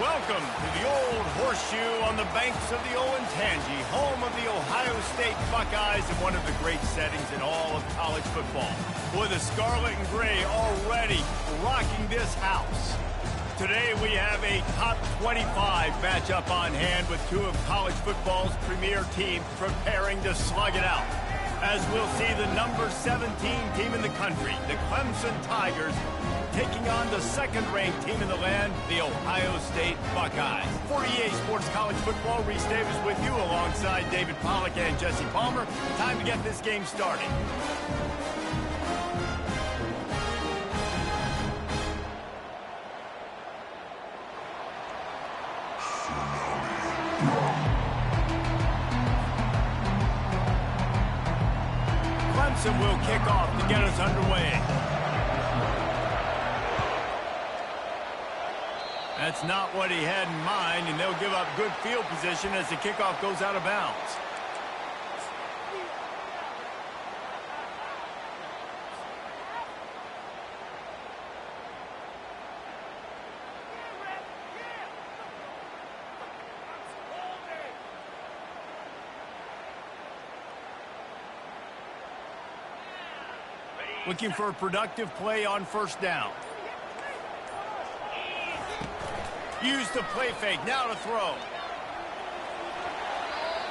Welcome to the old horseshoe on the banks of the Ncaa25, home of the Ohio State Buckeyes and one of the great settings in all of college football. Boy, the scarlet and gray already rocking this house. Today we have a top 25 matchup on hand with two of college football's premier teams preparing to slug it out. As we'll see the number 17 team in the country, the Clemson Tigers, taking on the second-ranked team in the land, the Ohio State Buckeyes. For EA Sports College Football, Reese Davis with you alongside David Pollack and Jesse Palmer. Time to get this game started. Clemson will kick off to get us underway. That's not what he had in mind, and they'll give up good field position as the kickoff goes out of bounds. Looking for a productive play on first down. Use the play fake, now to throw.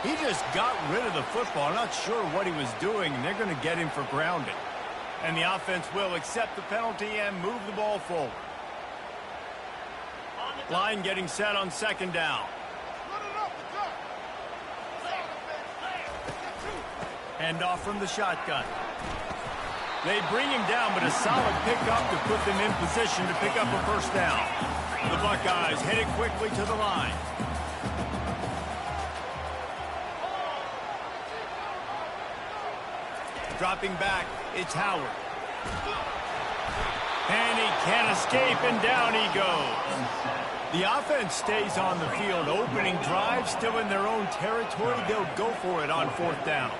He just got rid of the football. I'm not sure what he was doing, and they're going to get him for grounding. And the offense will accept the penalty and move the ball forward. Line getting set on second down. Hand off from the shotgun. They bring him down, but a solid pickup to put them in position to pick up a first down. The Buckeyes headed quickly to the line. Dropping back, it's Howard. And he can't escape, and down he goes. The offense stays on the field. Opening drive, still in their own territory. They'll go for it on fourth down.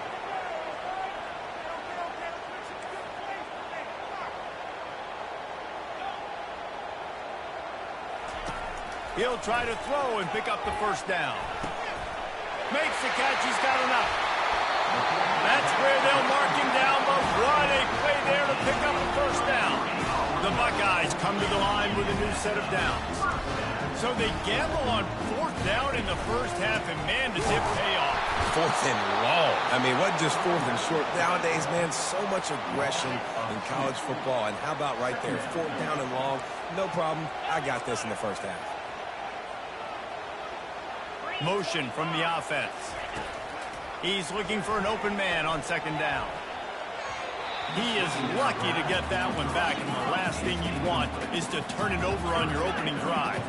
He'll try to throw and pick up the first down. Makes the catch. He's got enough. That's where they'll mark him down, but what a play there to pick up the first down. The Buckeyes come to the line with a new set of downs. So they gamble on fourth down in the first half, and man, does it pay off. Fourth and long. I mean, what just fourth and short? Nowadays, man, so much aggression in college football. And how about right there, fourth down and long? No problem. I got this in the first half. Motion from the offense. He's looking for an open man on second down. He is lucky to get that one back, and the last thing you want is to turn it over on your opening drive.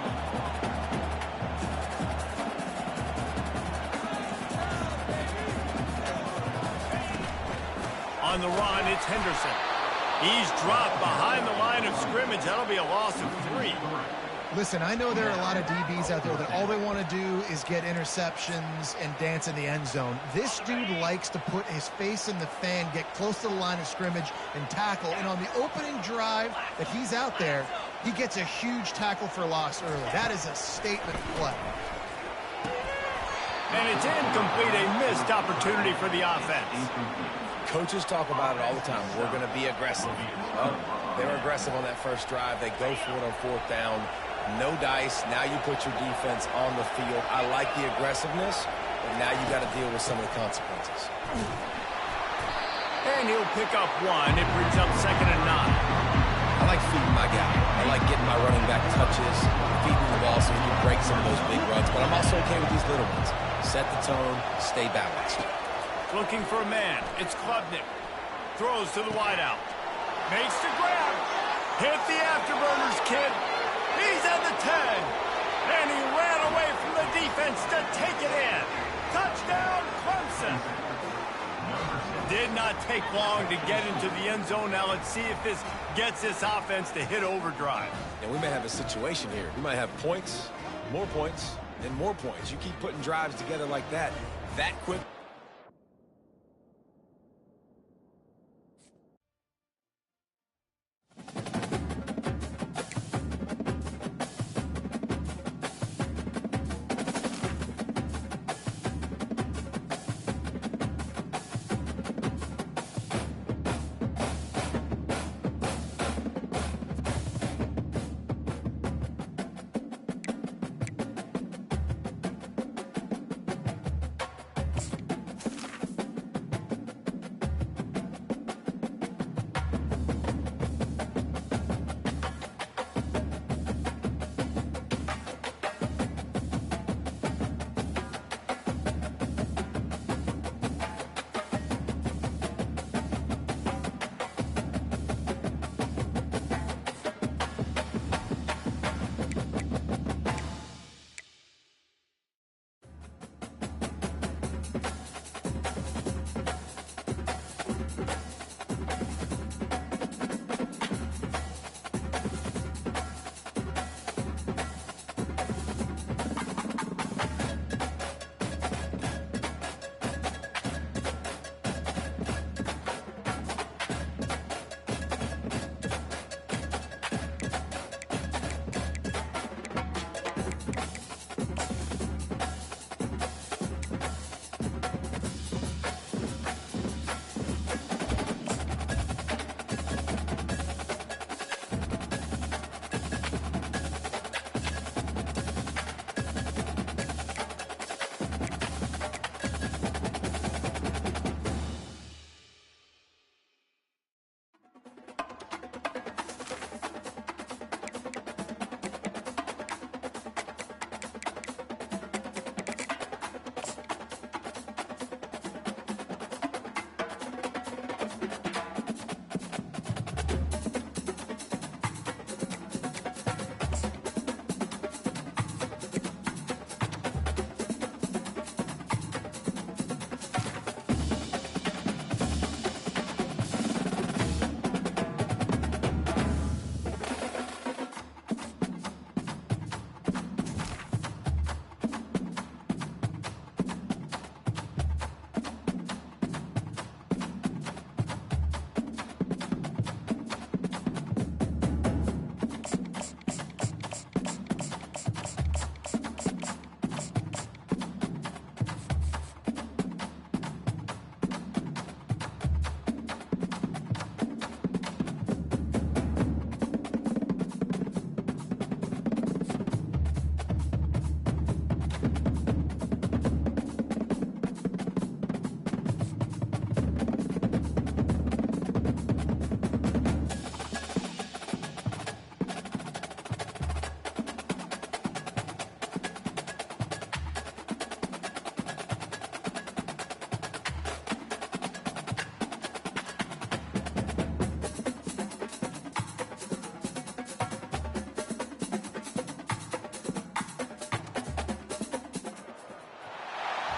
On the run, it's Henderson. He's dropped behind the line of scrimmage. That'll be a loss of 3. Listen, I know there are a lot of DBs out there that all they want to do is get interceptions and dance in the end zone. This dude likes to put his face in the fan, get close to the line of scrimmage, and tackle. And on the opening drive that he's out there, he gets a huge tackle for loss early. That is a statement play. And it's incomplete, a missed opportunity for the offense. Coaches talk about it all the time. We're going to be aggressive. Well, they were aggressive on that first drive. They go for it on fourth down. No dice. Now you put your defense on the field. I like the aggressiveness, but now you got to deal with some of the consequences. And he'll pick up one. It brings up second and 9. I like feeding my guy. I like getting my running back touches, feeding the ball so he can break some of those big runs. But I'm also okay with these little ones. Set the tone, stay balanced. Looking for a man. It's Klubnik. Throws to the wideout. Makes the grab. Hit the afterburners, kid. He's at the 10. And he ran away from the defense to take it in. Touchdown, Clemson. Did not take long to get into the end zone. Now let's see if this gets this offense to hit overdrive. And we may have a situation here. We might have points, more points, and more points. You keep putting drives together like that quick.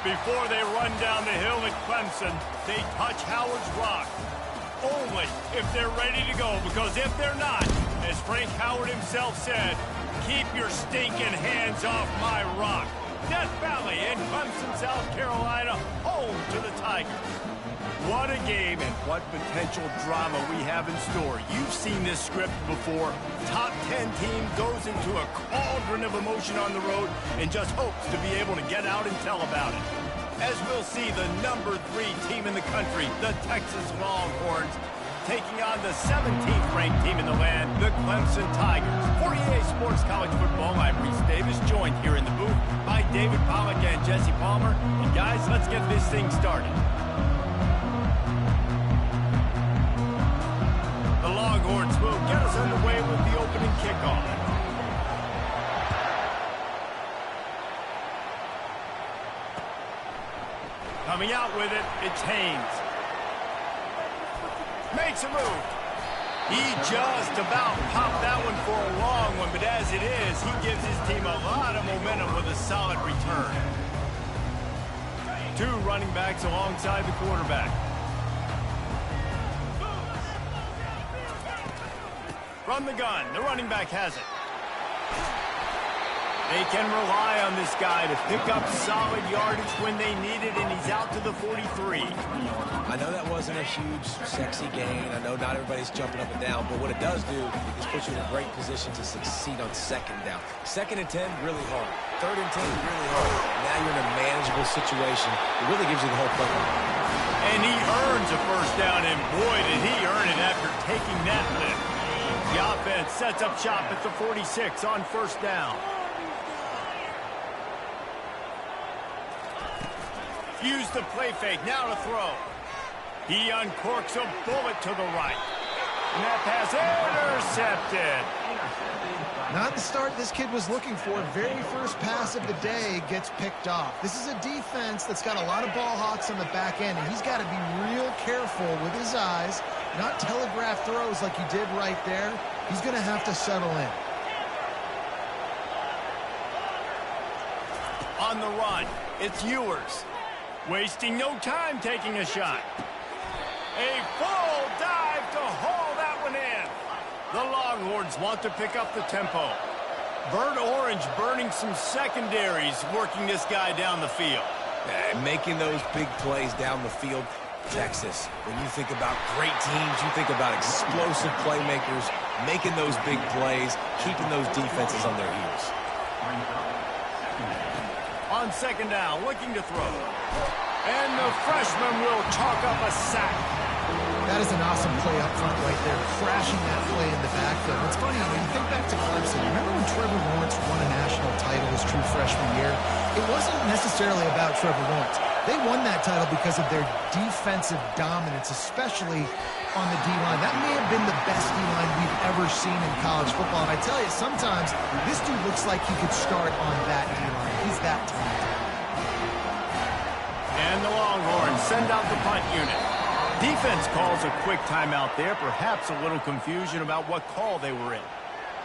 Before they run down the hill at Clemson, they touch Howard's rock. Only if they're ready to go, because if they're not, as Frank Howard himself said, keep your stinking hands off my rock. Death Valley in Clemson, South Carolina, home to the Tigers. What a game and what potential drama we have in store. You've seen this script before. Top 10 team goes into a cauldron of emotion on the road and just hopes to be able to get out and tell about it. As we'll see the number 3 team in the country, the Texas Longhorns, taking on the 17th ranked team in the land, the Clemson Tigers. For EA Sports College Football, I'm Reese Davis, joined here in the booth by David Pollack and Jesse Palmer. And guys, let's get this thing started. The Longhorns will get us underway with the opening kickoff. Coming out with it, it's Haynes. Makes a move. He just about popped that one for a long one, but as it is, he gives his team a lot of momentum with a solid return. 2 running backs alongside the quarterback. From the gun, the running back has it. They can rely on this guy to pick up solid yardage when they need it, and he's out to the 43. I know that wasn't a huge, sexy gain. I know not everybody's jumping up and down, but what it does do is put you in a great position to succeed on 2nd down. 2nd and 10, really hard. 3rd and 10, really hard. Now you're in a manageable situation. It really gives you the whole playbook. And he earns a first down, and boy, did he earn it after taking that lift. The offense sets up shop at the 46 on 1st down. Use the play fake, now to throw. He uncorks a bullet to the right. And that pass intercepted. Not the start this kid was looking for. Very first pass of the day gets picked off. This is a defense that's got a lot of ball hawks on the back end, and he's got to be real careful with his eyes, not telegraph throws like he did right there. He's going to have to settle in. On the run, it's Ewers. Wasting no time taking a shot. A full dive to haul that one in. The Longhorns want to pick up the tempo. Burnt Orange burning some secondaries, working this guy down the field. And making those big plays down the field. Texas, when you think about great teams, you think about explosive playmakers, making those big plays, keeping those defenses on their heels. On 2nd down, looking to throw. And the freshman will chalk up a sack. That is an awesome play up front right there, crashing that play in the backfield. It's funny, when you think back to Clemson, remember when Trevor Lawrence won a national title his true freshman year? It wasn't necessarily about Trevor Lawrence. They won that title because of their defensive dominance, especially on the D-line. That may have been the best D-line we've ever seen in college football. And I tell you, sometimes this dude looks like he could start on that D-line. He's that talented. And the Longhorns send out the punt unit. Defense calls a quick timeout there, perhaps a little confusion about what call they were in.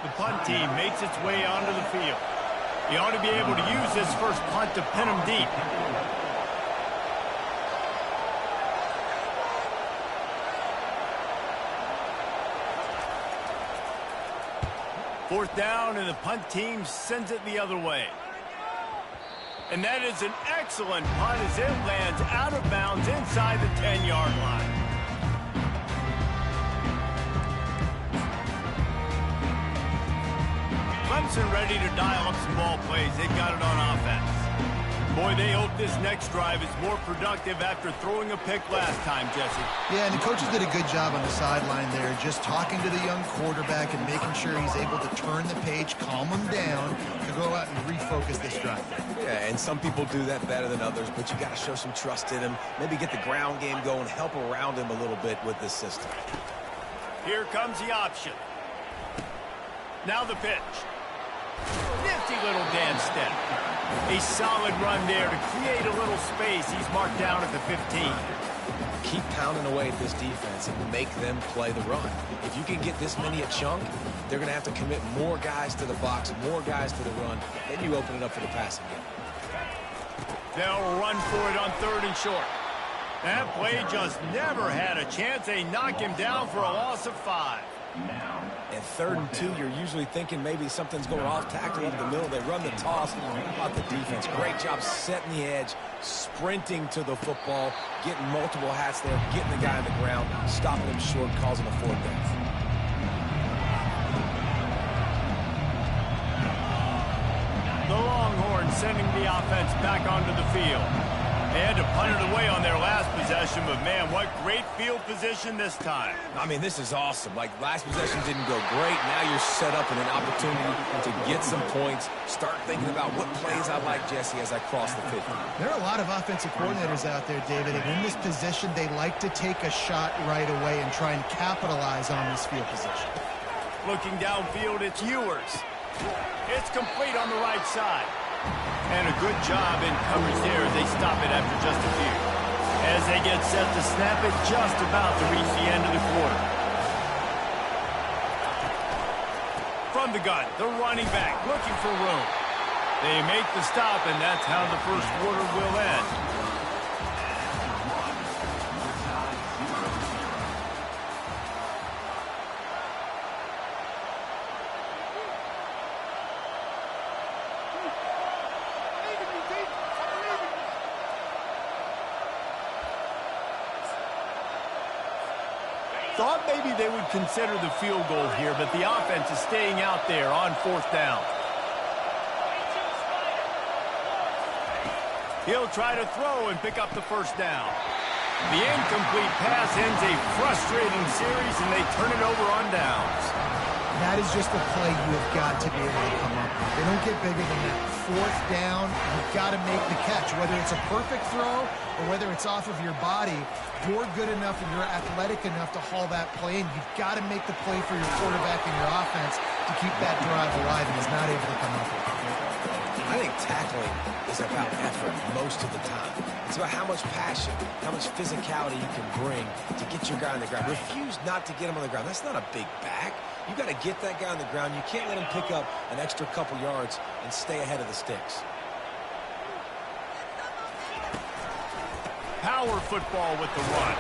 The punt team makes its way onto the field. He ought to be able to use this first punt to pin him deep. Fourth down, and the punt team sends it the other way. And that is an excellent punt as it lands out of bounds inside the 10-yard line. Clemson ready to dial up some ball plays. They've got it on offense. Boy, they hope this next drive is more productive after throwing a pick last time, Jesse. Yeah, and the coaches did a good job on the sideline there, just talking to the young quarterback and making sure he's able to turn the page, calm him down, to go out and refocus this drive. Yeah, and some people do that better than others, but you got to show some trust in him, maybe get the ground game going, help around him a little bit with this system. Here comes the option. Now the pitch. Nifty little dance step. A solid run there to create a little space. He's marked down at the 15. Keep pounding away at this defense and make them play the run. If you can get this many a chunk, they're going to have to commit more guys to the box, more guys to the run. Then you open it up for the passing game. They'll run for it on 3rd and short. That play just never had a chance. They knock him down for a loss of 5. And 3rd and 2, you're usually thinking maybe something's going off tackle up the middle. They run the toss. How about the defense? Great job setting the edge, sprinting to the football, getting multiple hats there, getting the guy on the ground, stopping him short, causing a 4th down. The Longhorns sending the offense back onto the field. They had to punt it away on their last possession, but man, what great field position this time. I mean, this is awesome. Like, last possession didn't go great. Now you're set up in an opportunity to get some points. Start thinking about what plays I like, Jesse, as I cross the 50. There are a lot of offensive coordinators out there, David, and in this position, they like to take a shot right away and try and capitalize on this field position. Looking downfield, it's Ewers. It's complete on the right side. And a good job in coverage there as they stop it after just a few. As they get set to snap it, just about to reach the end of the quarter. From the gun, the running back looking for room. They make the stop, and that's how the first quarter will end. Thought maybe they would consider the field goal here, but the offense is staying out there on 4th down. He'll try to throw and pick up the 1st down. The incomplete pass ends a frustrating series, and they turn it over on downs. That is just the play you have got to be able to come up with. They don't get bigger than that. 4th down, you've got to make the catch. Whether it's a perfect throw or whether it's off of your body, you're good enough and you're athletic enough to haul that play in. You've got to make the play for your quarterback and your offense to keep that drive alive, and he's not able to come up with it. I think tackling is about effort most of the time. It's about how much passion, how much physicality you can bring to get your guy on the ground. Refuse not to get him on the ground. That's not a big back. You got to get that guy on the ground. You can't let him pick up an extra couple yards and stay ahead of the sticks. Power football with the run.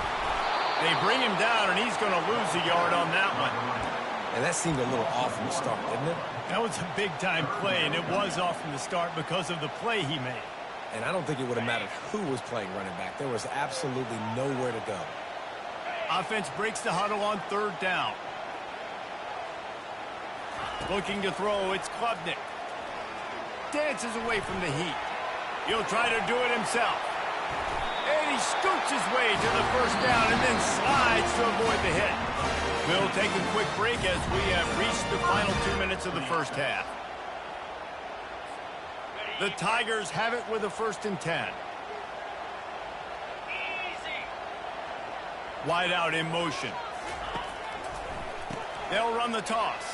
They bring him down, and he's going to lose a yard on that one. And that seemed a little off from the start, didn't it? That was a big-time play, and it was off from the start because of the play he made. And I don't think it would have mattered who was playing running back. There was absolutely nowhere to go. Offense breaks the huddle on 3rd down. Looking to throw, it's Klubnik. Dances away from the heat. He'll try to do it himself. And he scoots his way to the 1st down and then slides to avoid the hit. We'll take a quick break as we have reached the final 2 minutes of the 1st half. The Tigers have it with a 1st and 10. Wide out in motion. They'll run the toss.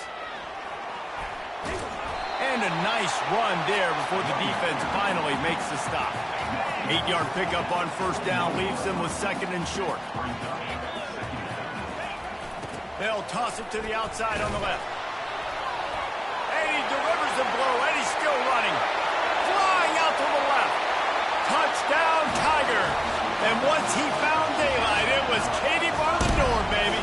And a nice run there before the defense finally makes the stop. 8-yard pickup on 1st down leaves them with 2nd and short. They'll toss it to the outside on the left. And he delivers the blow, and he's still running. Flying out to the left. Touchdown, Tiger. And once he found daylight, it was Katie bar the door, baby.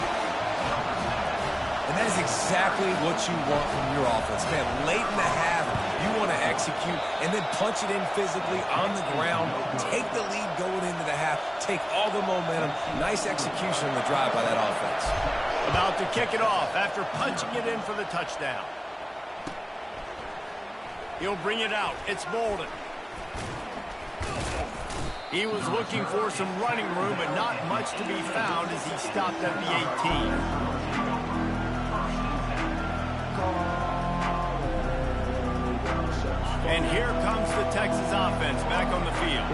And that is exactly what you want from your offense. Man, late in the half, you want to execute and then punch it in physically on the ground. Take the lead going into the half. Take all the momentum. Nice execution on the drive by that offense. About to kick it off after punching it in for the touchdown. He'll bring it out. It's Bolden. He was looking for some running room, but not much to be found as he stopped at the 18. And here comes the Texas offense back on the field.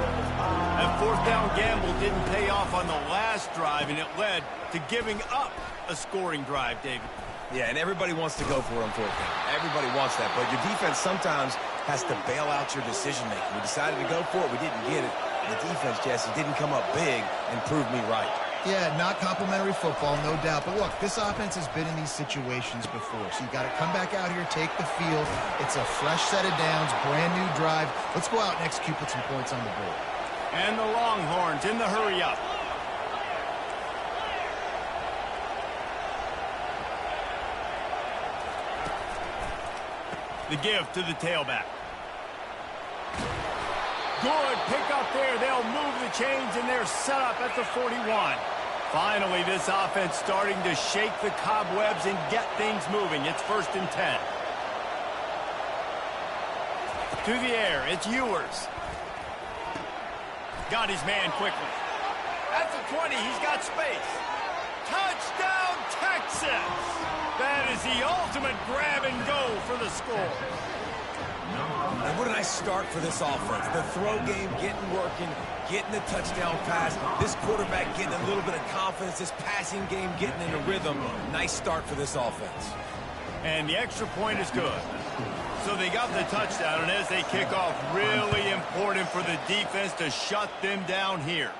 That 4th down gamble didn't pay off on the last drive, and it led to giving up a scoring drive, David. Yeah, and everybody wants to go for it on 4th down. Everybody wants that, but your defense sometimes has to bail out your decision-making. We decided to go for it. We didn't get it. The defense, Jesse, didn't come up big and prove me right. Yeah, not complimentary football, no doubt. But look, this offense has been in these situations before. So you got to come back out here, take the field. It's a fresh set of downs, brand new drive. Let's go out and execute, put some points on the board. And the Longhorns in the hurry up. The give to the tailback. Good pick up there. They'll move the chains, and they're set up at the 41. Finally, this offense starting to shake the cobwebs and get things moving. It's 1st and 10. To the air, it's Ewers. Got his man quickly. At the 20, he's got space. Touchdown, Texas! That is the ultimate grab and go for the score. And what a nice start for this offense. The throw game getting working, getting the touchdown pass. This quarterback getting a little bit of confidence. This passing game getting in a rhythm. Nice start for this offense. And the extra point is good. So they got the touchdown, and as they kick off, really important for the defense to shut them down here.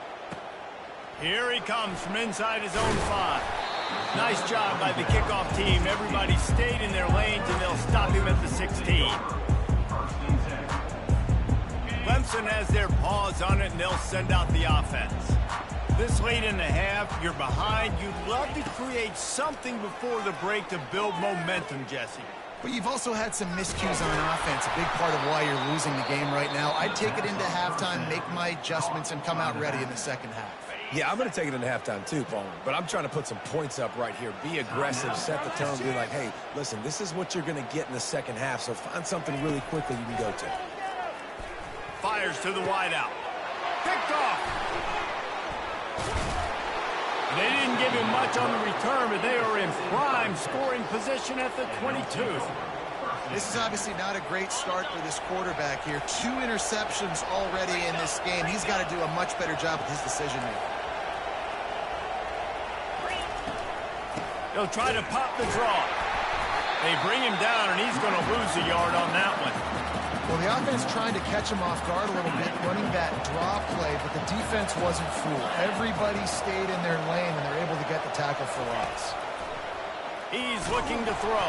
Here he comes from inside his own 5. Nice job by the kickoff team. Everybody stayed in their lanes, and they'll stop him at the 16. Clemson has their paws on it, and they'll send out the offense. This late in the half, you're behind. You'd love to create something before the break to build momentum, Jesse. But you've also had some miscues on offense, a big part of why you're losing the game right now. I'd take it into halftime, make my adjustments, and come out ready in the second half. Yeah, I'm going to take it into halftime too, Paul. But I'm trying to put some points up right here. Be aggressive, set the tone, be like, hey, listen, this is what you're going to get in the second half, so find something really quickly you can go to. Fires to the wideout. Picked off. They didn't give him much on the return, but they are in prime scoring position at the 22. This is obviously not a great start for this quarterback here. 2 interceptions already in this game. He's got to do a much better job with his decision-making. They'll try to pop the draw. They bring him down, and he's going to lose a yard on that one. Well, the offense trying to catch him off guard a little bit, running that draw play, but the defense wasn't fooled. Everybody stayed in their lane, and they're able to get the tackle for loss. He's looking to throw.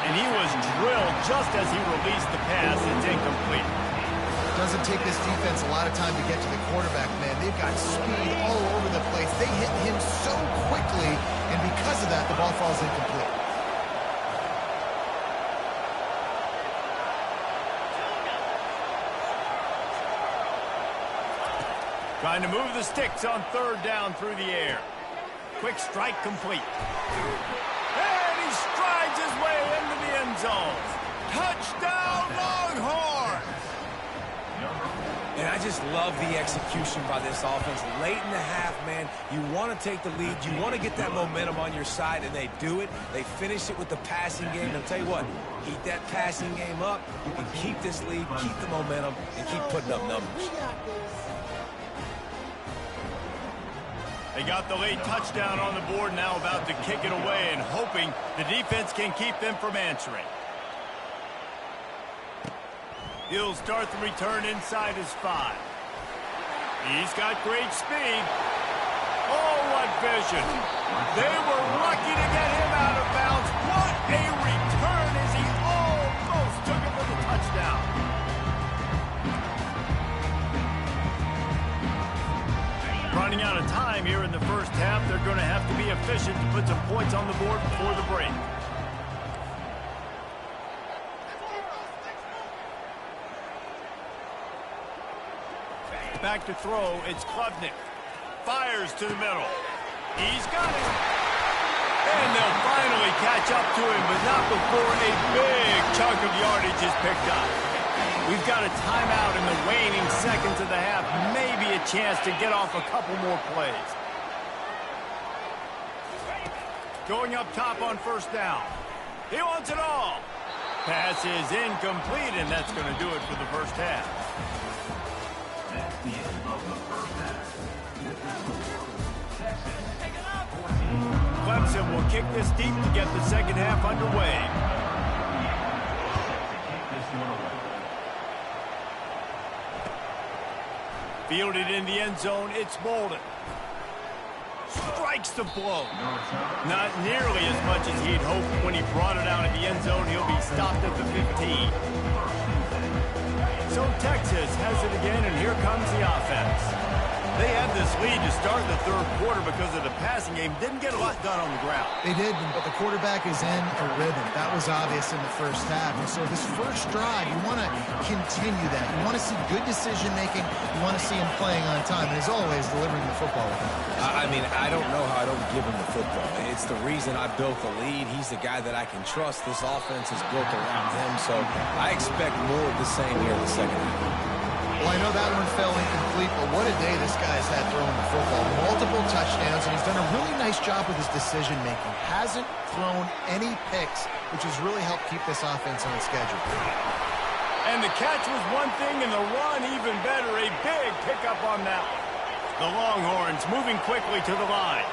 And he was drilled just as he released the pass. It's incomplete. Doesn't take this defense a lot of time to get to the quarterback, man. They've got speed all over the place. They hit him so quickly, and because of that, the ball falls incomplete. Trying to move the sticks on 3rd down through the air. Quick strike complete. And he strides his way into the end zone. Touchdown, Longhorns! And I just love the execution by this offense. Late in the half, man, you want to take the lead. You want to get that momentum on your side, and they do it. They finish it with the passing game. And I'll tell you what, keep that passing game up. You can keep this lead, keep the momentum, and keep putting up numbers. They got the late touchdown on the board, now about to kick it away and hoping the defense can keep them from answering. He'll start the return inside his 5. He's got great speed. Oh, what vision. They were lucky to get him out of bounds. What a return as he almost took it for the touchdown. Running out of time here in the first half. They're going to have to be efficient to put some points on the board before the break. Back to throw, it's Klubnik. Fires to the middle. He's got it. And they'll finally catch up to him, but not before a big chunk of yardage is picked up. We've got a timeout in the waning seconds of the half. Maybe a chance to get off a couple more plays. Going up top on 1st down. He wants it all. Pass is incomplete, and that's going to do it for the first half. Clemson will kick this deep to get the second half underway. Fielded in the end zone, it's Bolden. takes the blow. Not nearly as much as he'd hoped when he brought it out of the end zone. He'll be stopped at the 15. So Texas has it again, and here comes the offense. They had this lead to start the third quarter because of the passing game. Didn't get a lot done on the ground. They did, but the quarterback is in a rhythm. That was obvious in the first half. And so this first drive, you want to continue that. You want to see good decision-making. You want to see him playing on time. And as always, delivering the football. I mean, I don't know how I don't give him the football. It's the reason I built the lead. He's the guy that I can trust. This offense is built around him. So I expect more of the same here in the second half. Well, I know that one fell incomplete, but what a day this guy's had throwing the football. Multiple touchdowns, and he's done a really nice job with his decision-making. Hasn't thrown any picks, which has really helped keep this offense on schedule. And the catch was one thing, and the run even better. A big pickup on that one. The Longhorns moving quickly to the line.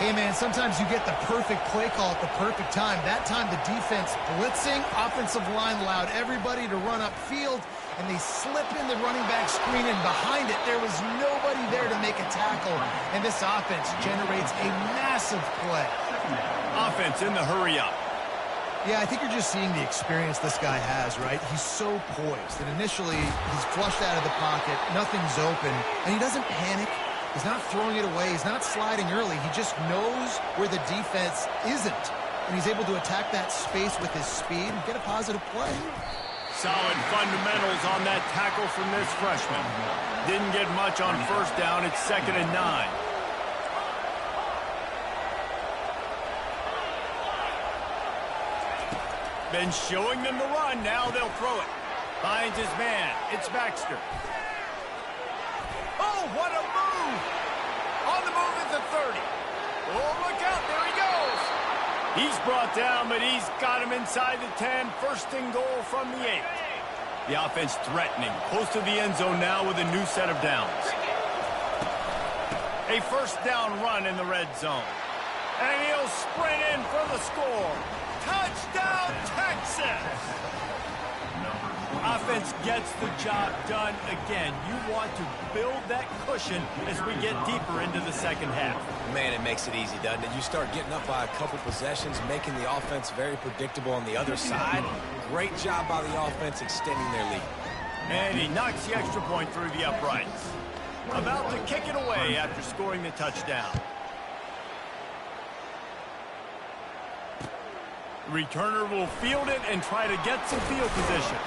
Hey, man, sometimes you get the perfect play call at the perfect time. That time the defense blitzing, offensive line allowed everybody to run upfield, and they slip in the running back screen, and behind it there was nobody there to make a tackle, and this offense generates a massive play. Offense in the hurry up. Yeah, I think you're just seeing the experience this guy has, right? He's so poised, and initially he's flushed out of the pocket, nothing's open, and he doesn't panic. He's not throwing it away. He's not sliding early. He just knows where the defense isn't, and he's able to attack that space with his speed and get a positive play. Solid fundamentals on that tackle from this freshman. Didn't get much on first down. It's 2nd and 9. Been showing them the run. Now they'll throw it. Finds his man. It's Baxter. Oh, what a move! On the move at the 30. Oh, look out. There he goes. He's brought down, but he's got him inside the 10. First and goal from the 8. The offense threatening. Close to the end zone now with a new set of downs. A first down run in the red zone. And he'll sprint in for the score. Touchdown, Texas! Offense gets the job done again. You want to build that cushion as we get deeper into the second half. Man, it makes it easy, doesn't it? You start getting up by a couple possessions, making the offense very predictable on the other side. Great job by the offense extending their lead. And he knocks the extra point through the uprights. About to kick it away after scoring the touchdown. The returner will field it and try to get some field position.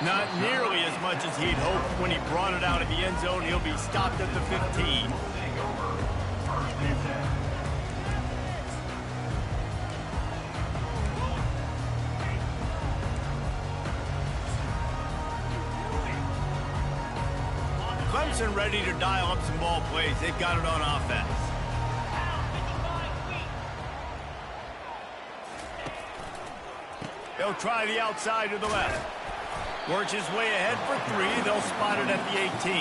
Not nearly as much as he'd hoped when he brought it out of the end zone. He'll be stopped at the 15. Clemson ready to dial up some ball plays. They've got it on offense. They'll try the outside to the left. Works his way ahead for 3. They'll spot it at the 18.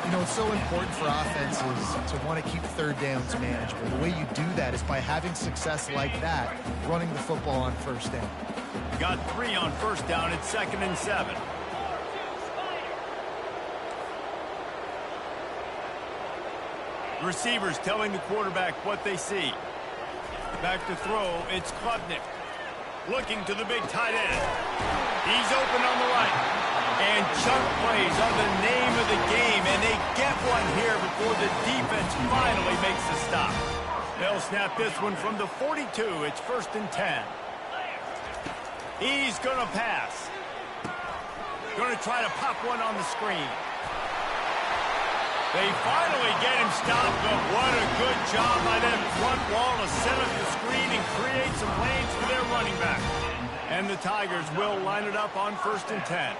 You know, it's so important for offenses to want to keep third downs manageable. The way you do that is by having success like that, running the football on first down. Got 3 on first down. It's 2nd and 7. Receivers telling the quarterback what they see. Back to throw. It's Klubnik. Looking to the big tight end. He's open on the right. And chunk plays are the name of the game, and they get one here before the defense finally makes the stop. They'll snap this one from the 42. It's 1st and 10. He's going to pass. Going to try to pop one on the screen. They finally get him stopped, but what a good job by that front wall to set up the screen and create some lanes for their running back. And the Tigers will line it up on 1st and 10.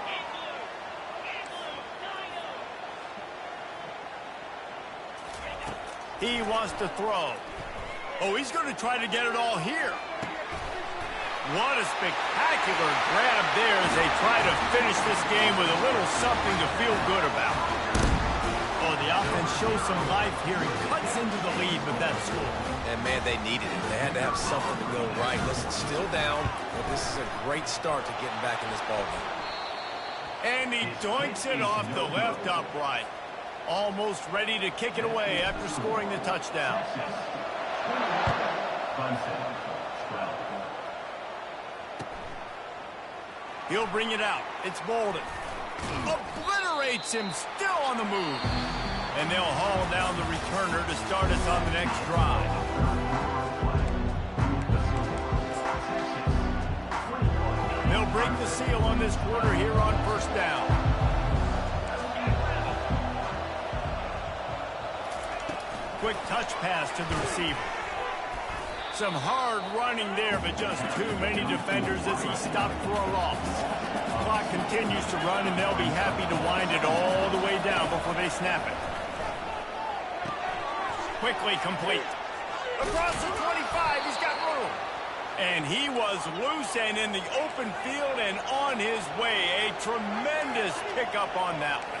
He wants to throw. Oh, he's going to try to get it all here. What a spectacular grab there as they try to finish this game with a little something to feel good about. Oh, the offense shows some life here and cuts into the lead with that score. And, man, they needed it. They had to have something to go right. Listen, still down, but this is a great start to getting back in this ballgame. And he doinks it off the left upright. Almost ready to kick it away after scoring the touchdown. He'll bring it out. It's Bolden. Obliterates him, still on the move. And they'll haul down the returner to start us on the next drive. They'll break the seal on this quarter here on first down. Quick touch pass to the receiver. Some hard running there, but just too many defenders as he stopped for a loss. Clock continues to run, and they'll be happy to wind it all the way down before they snap it. Quickly complete. Across the 25, he's got room. And he was loose and in the open field and on his way. A tremendous pickup on that one.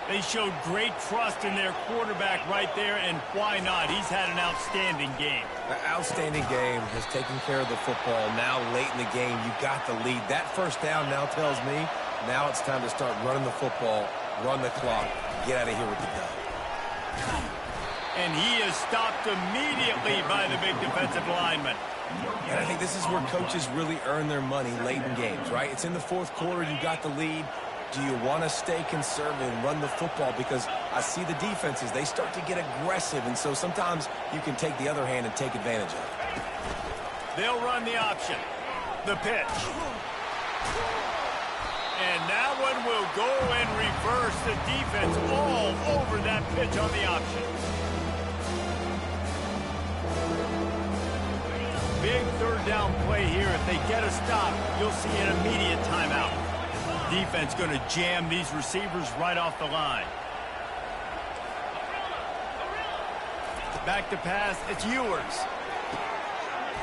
They showed great trust in their quarterback right there, and why not? He's had an outstanding game. An outstanding game, has taken care of the football. Now, late in the game, you got the lead. That first down now tells me now it's time to start running the football, run the clock, get out of here with the dub. And he is stopped immediately by the big defensive lineman. And I think this is where coaches really earn their money late in games, right? It's in the fourth quarter, you got the lead. Do you want to stay conservative and run the football? Because I see the defenses, they start to get aggressive, and so sometimes you can take the other hand and take advantage of it. They'll run the option. The pitch. And that one will go and reverse the defense all over that pitch on the option. Big third down play here. If they get a stop, you'll see an immediate timeout. Defense going to jam these receivers right off the line. Back to pass. It's Ewers.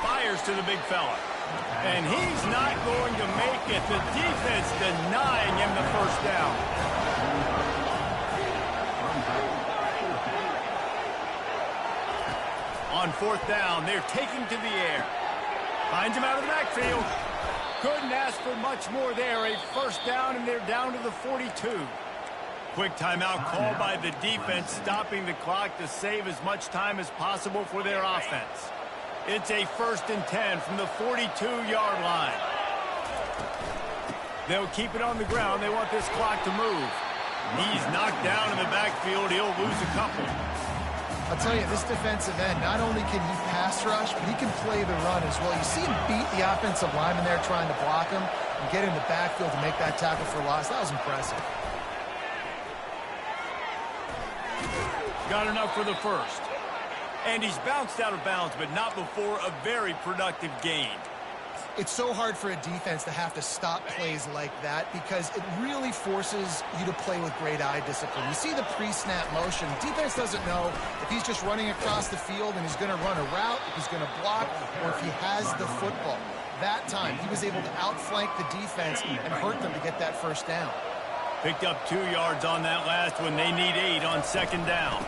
Fires to the big fella. And he's not going to make it. The defense denying him the first down. On fourth down, they're taking to the air. Finds him out of the backfield. Couldn't ask for much more there. A first down, and they're down to the 42. Quick timeout called by the defense, stopping the clock to save as much time as possible for their offense. It's a 1st and 10 from the 42-yard line. They'll keep it on the ground. They want this clock to move. He's knocked down in the backfield. He'll lose a couple. I'll tell you, this defensive end, not only can he pass rush, but he can play the run as well. You see him beat the offensive lineman there trying to block him and get in the backfield to make that tackle for loss. That was impressive. Got enough for the first. And he's bounced out of bounds, but not before a very productive gain. It's so hard for a defense to have to stop plays like that because it really forces you to play with great eye discipline. You see the pre-snap motion. Defense doesn't know if he's just running across the field and he's going to run a route, if he's going to block, or if he has the football. That time, he was able to outflank the defense and hurt them to get that first down. Picked up 2 yards on that last one. They need 8 on second down.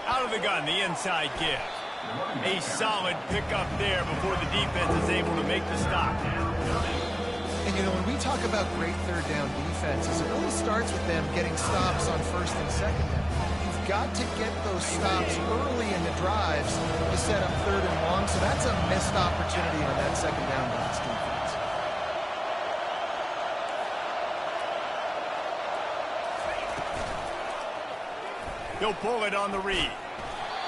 Out of the gun, the inside give. A solid pickup there before the defense is able to make the stop. And, you know, when we talk about great third down defenses, it really starts with them getting stops on first and second down. You've got to get those stops early in the drives to set up third and long, so that's a missed opportunity on that second down by this defense. He'll pull it on the read.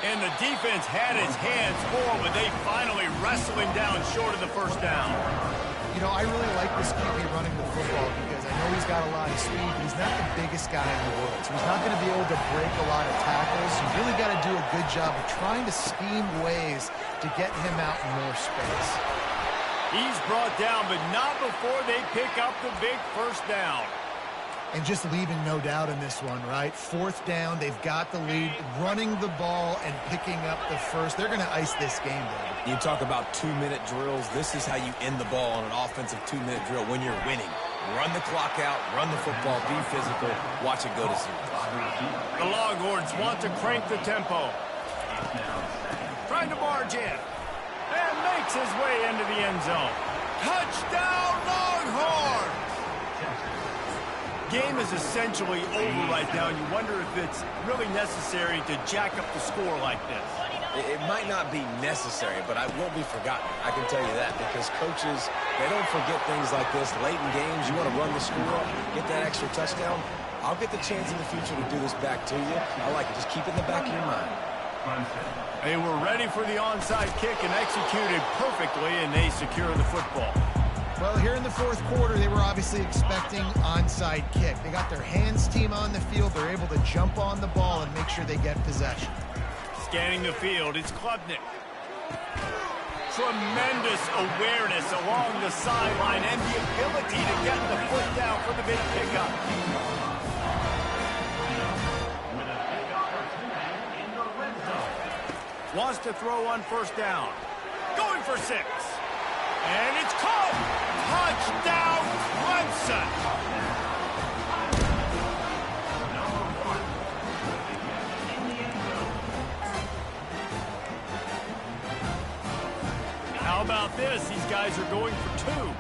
And the defense had his hands full, but they finally wrestle him down short of the first down. You know, I really like this QB running the football because I know he's got a lot of speed, but he's not the biggest guy in the world. So he's not going to be able to break a lot of tackles. You've really got to do a good job of trying to scheme ways to get him out in more space. He's brought down, but not before they pick up the big first down. And just leaving no doubt in this one, right? Fourth down, they've got the lead, running the ball and picking up the first. They're going to ice this game, baby. You talk about 2-minute drills. This is how you end the ball on an offensive 2-minute drill when you're winning. Run the clock out, run the football, be physical, watch it go to 0. The Longhorns want to crank the tempo. Trying to barge in. And makes his way into the end zone. Touchdown, Longhorns! game is essentially over right now, and you wonder if it's really necessary to jack up the score like this. It might not be necessary, but I won't be forgotten. I can tell you that, because coaches, they don't forget things like this. Late in games, you want to run the score up, get that extra touchdown. I'll get the chance in the future to do this back to you. I like it. Just keep it in the back of your mind. They were ready for the onside kick and executed perfectly, and they secure the football. Well, here in the fourth quarter, they were obviously expecting onside kick. They got their hands team on the field. They're able to jump on the ball and make sure they get possession. Scanning the field, it's Klubnik. Tremendous awareness along the sideline and the ability to get the foot down for the big pickup. Wants to throw on first down. Going for 6. And it's caught. Touchdown, Clemson. How about this? These guys are going for 2.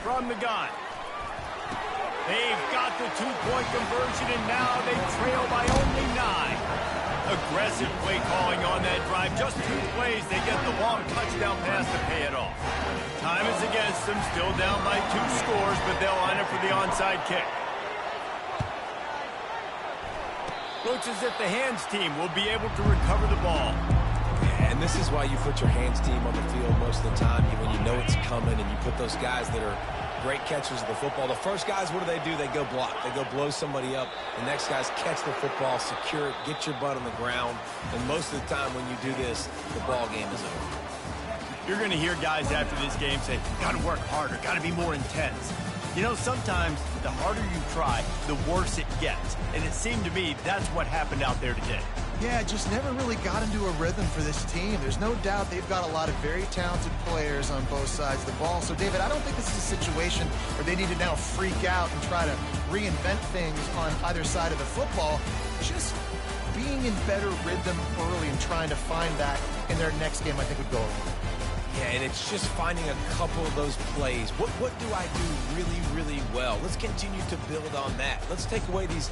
From the gun. They've got the 2-point conversion, and now they trail by only 9. Aggressive play calling on that drive. Just 2 plays, they get the long touchdown pass to pay it off. Time is against them, still down by 2 scores, but they'll line up for the onside kick. Looks as if the hands team will be able to recover the ball. And this is why you put your hands team on the field most of the time, when you know it's coming, and you put those guys that are great catchers of the football. The first guys, what do? They go block. They go blow somebody up. The next guys catch the football, secure it, get your butt on the ground. And most of the time when you do this, the ball game is over. You're going to hear guys after this game say, got to work harder, got to be more intense. You know, sometimes the harder you try, the worse it gets. And it seemed to me that's what happened out there today. Yeah, just never really got into a rhythm for this team. There's no doubt they've got a lot of very talented players on both sides of the ball. So, David, I don't think this is a situation where they need to now freak out and try to reinvent things on either side of the football. Just being in better rhythm early and trying to find that in their next game, I think, would go over. Yeah, and it's just finding a couple of those plays. What do I do really, really well? Let's continue to build on that. Let's take away these